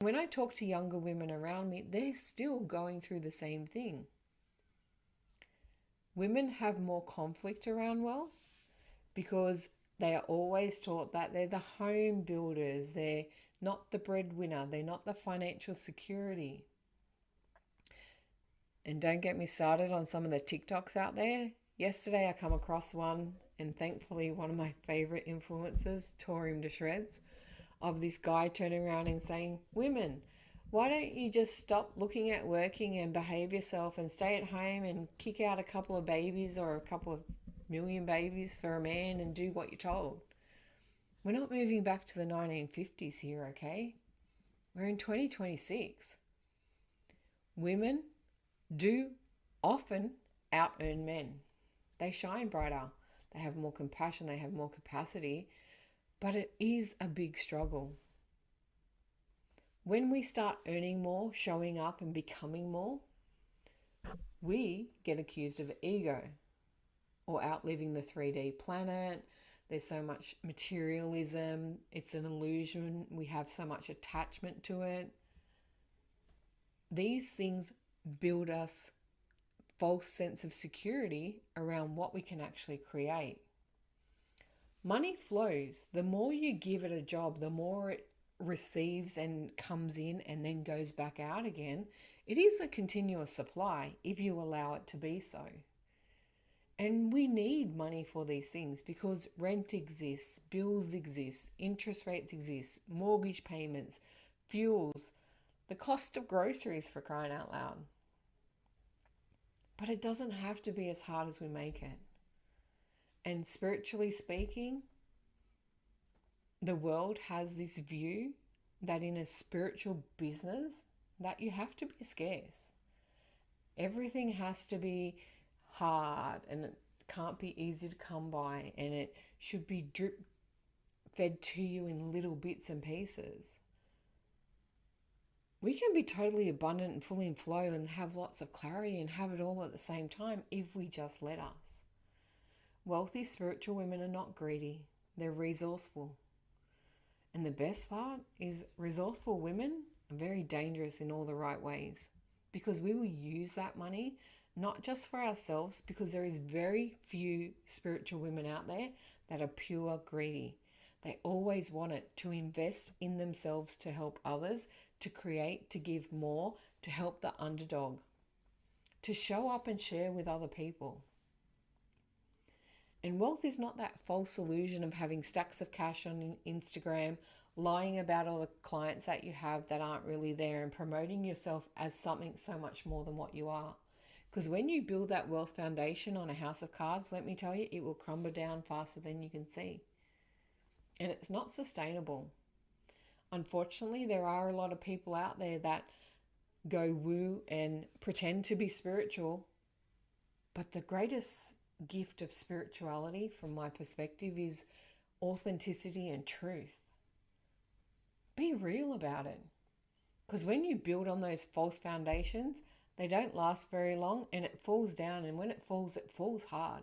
When I talk to younger women around me, they're still going through the same thing. Women have more conflict around wealth because they are always taught that they're the home builders, they're not the breadwinner, they're not the financial security. And don't get me started on some of the TikToks out there. Yesterday I come across one, and thankfully one of my favorite influencers tore him to shreds, of this guy turning around and saying, "Women, why don't you just stop looking at working and behave yourself and stay at home and kick out a couple of babies or a couple of million babies for a man and do what you're told?" We're not moving back to the 1950s here, okay? We're in 2026. Women do often out earn men. They shine brighter. They have more compassion. They have more capacity. But it is a big struggle. When we start earning more, showing up and becoming more, we get accused of ego or outliving the 3D planet. There's so much materialism. It's an illusion. We have so much attachment to it. These things build us false sense of security around what we can actually create. Money flows. The more you give it a job, the more it receives and comes in and then goes back out again. It is a continuous supply if you allow it to be so. And we need money for these things because rent exists, bills exist, interest rates exist, mortgage payments, fuels, the cost of groceries, for crying out loud. But it doesn't have to be as hard as we make it. And spiritually speaking, the world has this view that in a spiritual business that you have to be scarce. Everything has to be hard and it can't be easy to come by, and it should be drip fed to you in little bits and pieces. We can be totally abundant and fully in flow and have lots of clarity and have it all at the same time if we just let us. Wealthy spiritual women are not greedy, they're resourceful. And the best part is resourceful women are very dangerous in all the right ways, because we will use that money not just for ourselves, because there is very few spiritual women out there that are pure greedy. They always want it to invest in themselves to help others, to create, to give more, to help the underdog, to show up and share with other people. And wealth is not that false illusion of having stacks of cash on Instagram, lying about all the clients that you have that aren't really there, and promoting yourself as something so much more than what you are. Because when you build that wealth foundation on a house of cards, let me tell you, it will crumble down faster than you can see. And it's not sustainable. Unfortunately, there are a lot of people out there that go woo and pretend to be spiritual. But the greatest gift of spirituality, from my perspective, is authenticity and truth. Be real about it. Because when you build on those false foundations, they don't last very long and it falls down. And when it falls hard.